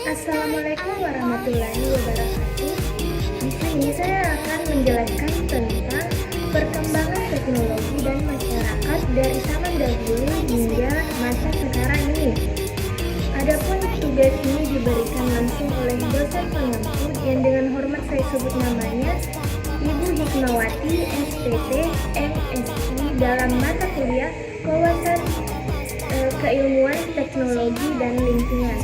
Assalamualaikum warahmatullahi wabarakatuh. Di sini saya akan menjelaskan tentang perkembangan teknologi dan masyarakat dari zaman dahulu hingga masa sekarang ini. Adapun tugas ini diberikan langsung oleh dosen pengampu yang dengan hormat saya sebut namanya Ibu Hikmawati SPT MSI dalam mata kuliah Wawasan Keilmuan Teknologi dan Lingkungan.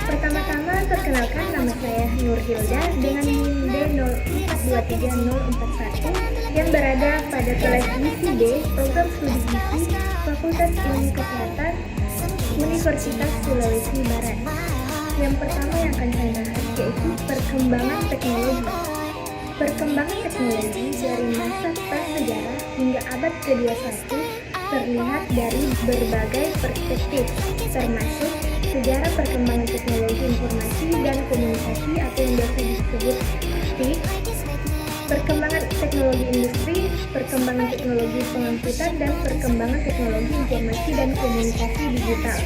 Pertama-tama perkenalkan, nama saya Nur Hilda dengan NIM D04234041 yang berada pada kelas gizi D, program studi gizi, Fakultas Ilmu Kesehatan, Universitas Sulawesi Barat. Yang pertama yang akan saya bahas yaitu perkembangan teknologi. Perkembangan teknologi dari masa prasejarah hingga abad ke-21 terlihat dari berbagai perspektif, termasuk sejarah perkembangan teknologi informasi dan komunikasi atau yang biasa disebut TIK, perkembangan teknologi industri, perkembangan teknologi pengangkutan, dan perkembangan teknologi informasi dan komunikasi digital.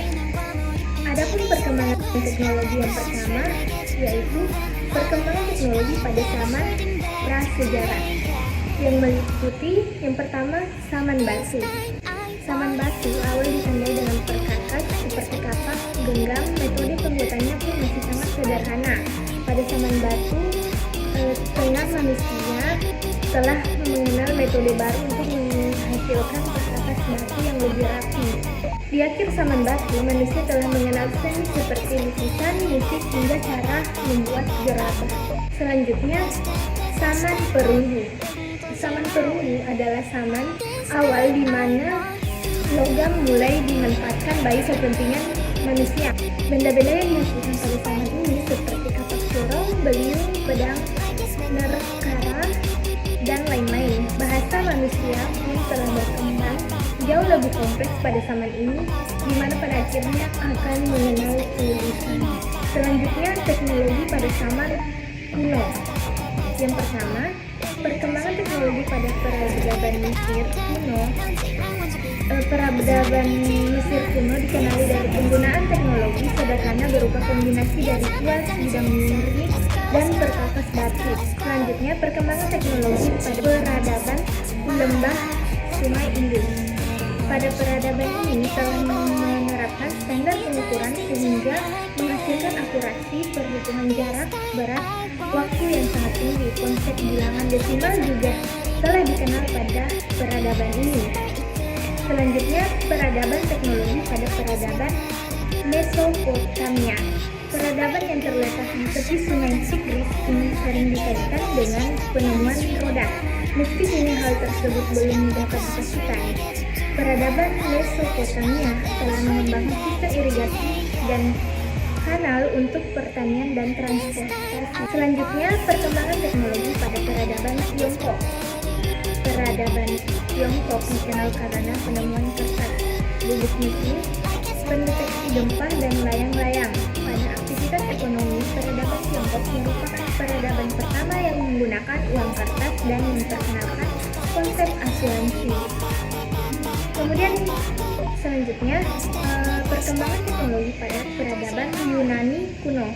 Adapun perkembangan teknologi yang pertama yaitu perkembangan teknologi pada zaman prasejarah yang meliputi yang pertama zaman batu. Zaman batu awal ditandai dengan perkakas seperti kapak, genggam. Metode pembuatannya pun masih sangat sederhana. Pada zaman batu, setengah manusia telah mengenal metode baru untuk menghasilkan perkakas batu yang lebih rapi. Di akhir zaman batu, manusia telah mengenal seni seperti lukisan, musik, hingga cara membuat gerabah. Selanjutnya, zaman perunggu. Zaman perunggu adalah zaman awal di mana logam mulai dimanfaatkan bagi kepentingan manusia. Benda-benda yang dihasilkan pada zaman ini seperti kapak sorong, beliung, pedang, nerkara, dan lain-lain. Bahasa manusia pun telah berkembang jauh lebih kompleks pada zaman ini, di mana pada akhirnya akan mengenal tulisan. Selanjutnya, teknologi pada zaman kuno. Yang pertama, perkembangan teknologi pada peradaban Mesir kuno. Peradaban Mesir kuno dikenali dari penggunaan teknologi sederhana berupa kombinasi dari kuas, bidang miring, dan perkakas batu. Selanjutnya, perkembangan teknologi pada peradaban lembah Sungai Indus. Pada peradaban ini telah menerapkan standar pengukuran sehingga menghasilkan akurasi perhitungan jarak, berat, waktu yang sangat tinggi. Konsep bilangan desimal juga telah dikenal pada peradaban ini. Selanjutnya, peradaban teknologi pada peradaban Mesopotamia. Peradaban yang terletak di tepi sungai Tigris ini sering dikaitkan dengan penemuan roda. Meski kini hal tersebut belum dapat dipastikan, peradaban Mesopotamia telah mengembangkan sistem irigasi dan kanal untuk pertanian dan transportasi. Selanjutnya, perkembangan teknologi pada peradaban Tiongkok. Peradaban Tiongkok dikenal karena penemuan kertas, bubuk nucleus, pendeteksi gempa, dan layang-layang. Pada aktivitas ekonomi, peradaban Tiongkok merupakan peradaban pertama yang menggunakan uang kertas dan memperkenalkan konsep asuransi. Kemudian selanjutnya, perkembangan teknologi pada peradaban Yunani kuno.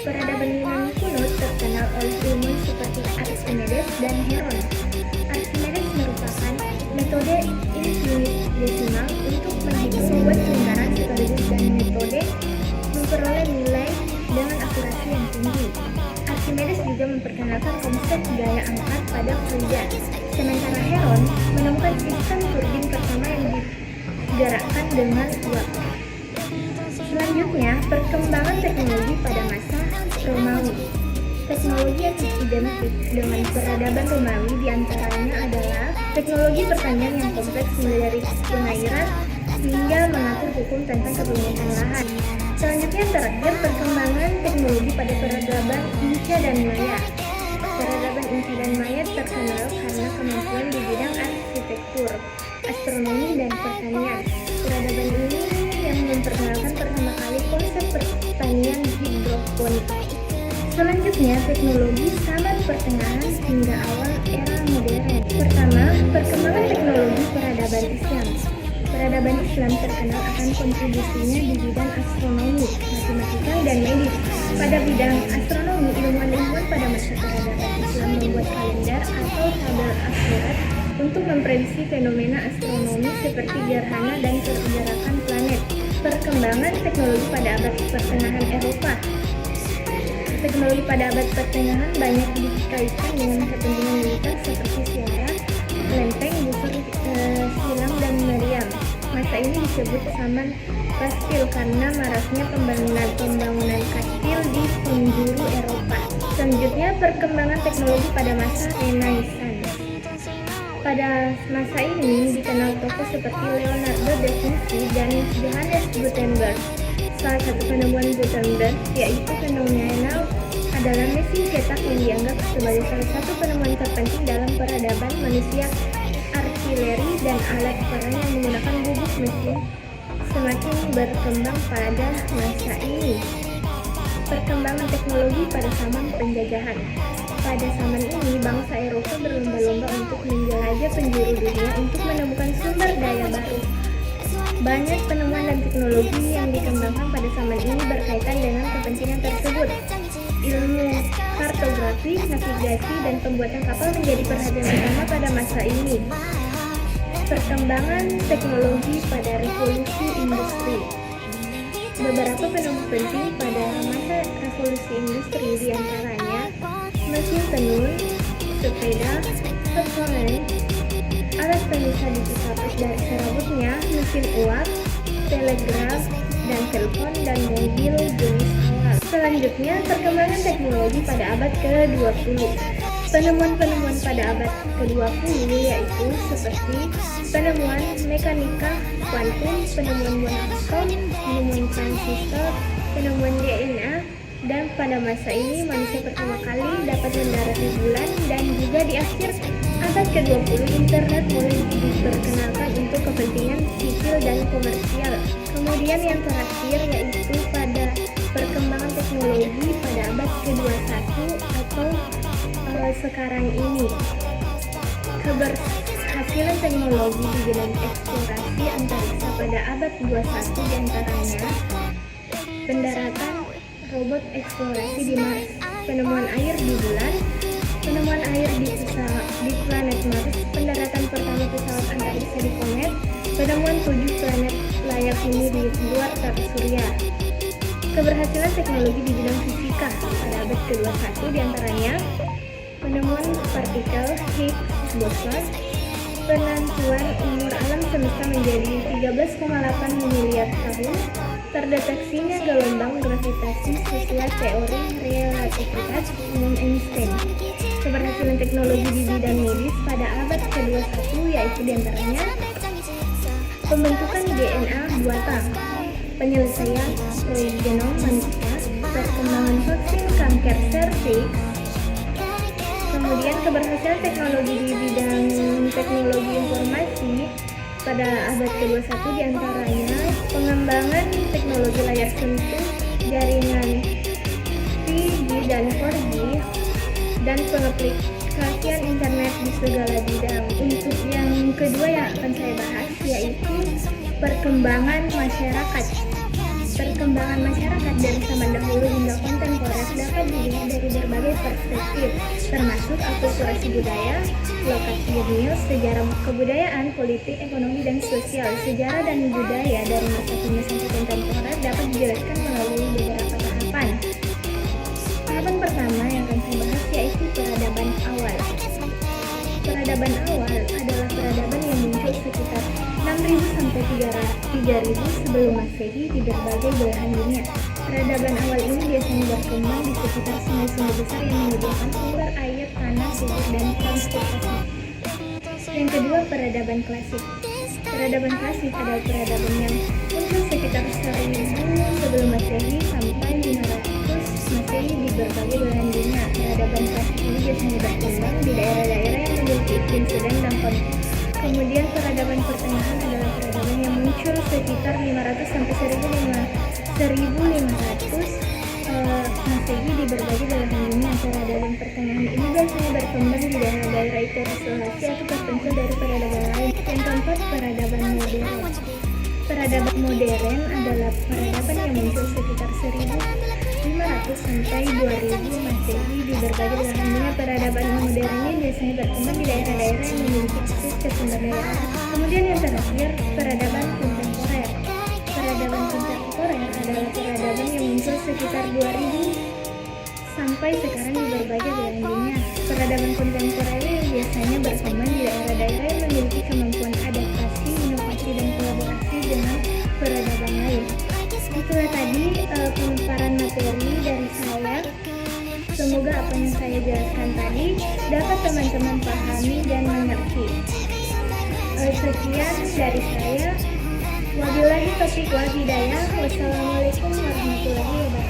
Peradaban Yunani kuno terkenal oleh ilmuwan seperti Archimedes dan Heron. Archimedes merupakan metode infinitesimal untuk menghitung sebuah lingkaran sekaligus dan metode memperoleh nilai dengan akurasi yang tinggi. Archimedes juga memperkenalkan konsep gaya angkat pada kuda. Sementara Heron menemukan sistem turbin pertama yang digerakkan dengan uap. Selanjutnya, perkembangan teknologi pada masa Romawi. Teknologi yang identik dengan peradaban Romawi diantaranya adalah teknologi pertanian yang kompleks mulai dari pengairan hingga mengatur hukum tentang kepemilikan lahan. Selanjutnya, terakhir, perkembangan teknologi pada peradaban Inca dan Maya. Peradaban Inca dan Maya terkenal karena kemampuan di bidang arsitektur, astronomi, dan pertanian. Peradaban ini yang memperkenalkan pertama kali konsep pertanian hidroponik. Selanjutnya, teknologi zaman pertengahan hingga awal era modern. Pertama, perkembangan teknologi peradaban Islam. Peradaban Islam terkenal akan kontribusinya di bidang astronomi, matematika, dan medis. Pada bidang astronomi, ilmuwan-ilmuwan pada masa peradaban Islam membuat kalender atau tabel akurat untuk memprediksi fenomena astronomi seperti gerhana dan pergerakan planet. Perkembangan teknologi pada abad pertengahan Eropa. Teknologi pada abad pertengahan banyak dikaitkan dengan kepentingan militer seperti siara, lempeng, busur silang, dan meriam. Masa ini disebut zaman kastil karena marasnya pembangunan kastil di penjuru Eropa. Selanjutnya, perkembangan teknologi pada masa Renaissance. Pada masa ini dikenal tokoh seperti Leonardo da Vinci dan Johannes Gutenberg. Salah satu penemuan Gutenberg yaitu fenomenal adalah mesin cetak yang dianggap sebagai salah satu penemuan terpenting dalam peradaban manusia. Artileri dan alat perang yang menggunakan bubuk mesin semakin berkembang pada masa ini. Perkembangan teknologi pada zaman penjajahan. Pada zaman ini, bangsa Eropa berlomba-lomba untuk menjelajah penjuru dunia untuk menemukan sumber daya baru. Banyak penemuan dan teknologi yang dikembangkan pada zaman ini berkaitan dengan kepentingan tersebut. Ilmu kartografi, navigasi, dan pembuatan kapal menjadi perhatian utama pada masa ini. Perkembangan teknologi pada revolusi industri. Beberapa penemuan penting pada masa revolusi industri diantaranya mesin tenun, sepeda, pesonen, alat pemisah digital dari serabutnya, mesin uap, telegraf, dan telepon, dan mobil jenis awal. Selanjutnya, perkembangan teknologi pada abad ke-20. Penemuan-penemuan pada abad ke-20 yaitu seperti penemuan mekanika kuantum, penemuan bola atom, penemuan transistor, penemuan DNA, dan pada masa ini manusia pertama kali dapat mendarat di bulan. Dan juga di akhir abad ke-20 internet mulai diperkenalkan untuk kepentingan sipil dan komersial. Kemudian yang terakhir yaitu pada perkembangan teknologi pada abad ke-21 atau sekarang ini. Keberhasilan teknologi di bidang eksplorasi antariksa pada abad 21 diantaranya pendaratan robot eksplorasi di Mars, penemuan air di bulan, penemuan air di planet Mars, pendaratan pertama pesawat antariksa di komet, penemuan 7 planet layak huni di luar tata surya. Keberhasilan teknologi di bidang fisika pada abad ke-21 diantaranya penemuan partikel Higgs boson, penentuan umur alam semesta menjadi 13,8 miliar tahun, terdeteksinya gelombang gravitasi sesuai teori relativitas umum Einstein. Keberhasilan teknologi di bidang medis pada abad ke-21 yaitu diantaranya pembentukan DNA buatan, penyelesaian proyek genom manusia, perkembangan vaksin kanker serviks. Kemudian keberhasilan teknologi di bidang teknologi informasi pada abad ke-21 diantaranya pengembangan teknologi layar sentuh, jaringan 3G dan 4G, dan pengaplikasian internet di segala bidang. Untuk yang kedua yang akan saya bahas yaitu perkembangan masyarakat. Perkembangan masyarakat dari zaman dahulu hingga kontemporer dapat dilihat dari berbagai perspektif, termasuk akulturasi budaya, lokasi jenius, sejarah kebudayaan, politik, ekonomi, dan sosial. Sejarah dan budaya dari masa kini sampai kontemporer dapat dijelaskan melalui beberapa tahapan. Tahapan pertama yang akan saya bahas yaitu peradaban awal. Peradaban awal adalah peradaban yang muncul sekitar 6.000 sampai 3.000 sebelum Masehi di berbagai belahan dunia. Peradaban awal ini biasanya berkembang di sekitar sungai-sungai besar yang menyediakan sumber air, tanah, sumber, dan transportasi. Yang kedua, peradaban klasik. Peradaban klasik adalah peradaban yang muncul sekitar 1000 sebelum Masehi sampai 500 Masehi di berbagai belahan dunia. Peradaban klasik ini biasanya berkembang di daerah-daerah yang memiliki iklim sedang dan konflik. Kemudian peradaban pertengahan adalah peradaban yang muncul sekitar 500 sampai 1500 Masehi di berbagai belahan dunia. Peradaban pertengahan ini biasanya berkembang di daerah-daerah terisolasi atau terpencil dari peradaban lain. Yang keempat, peradaban modern. Peradaban modern adalah peradaban yang muncul sekitar 1500 sampai 2000 Masehi di berbagai belahan dunia. Peradaban modern ini biasanya berkembang di daerah-daerah yang memiliki akses ke sumber daya alam. Kemudian yang terakhir, peradaban kontemporer. Peradaban kontemporer adalah peradaban yang muncul sekitar 2000 sampai sekarang di berbagai belahan dunia. Peradaban kontemporer ini biasanya berkembang di daerah-daerah yang memiliki kemampuan adaptasi, inovasi, dan kolaborasi dengan peradaban lain. Itulah tadi pemaparan materi dari saya. Semoga apa yang saya jelaskan tadi dapat teman-teman pahami dan mengerti. Sekian dari saya. Wabillahi taufiq wal hidayah. Wassalamualaikum warahmatullahi wabarakatuh.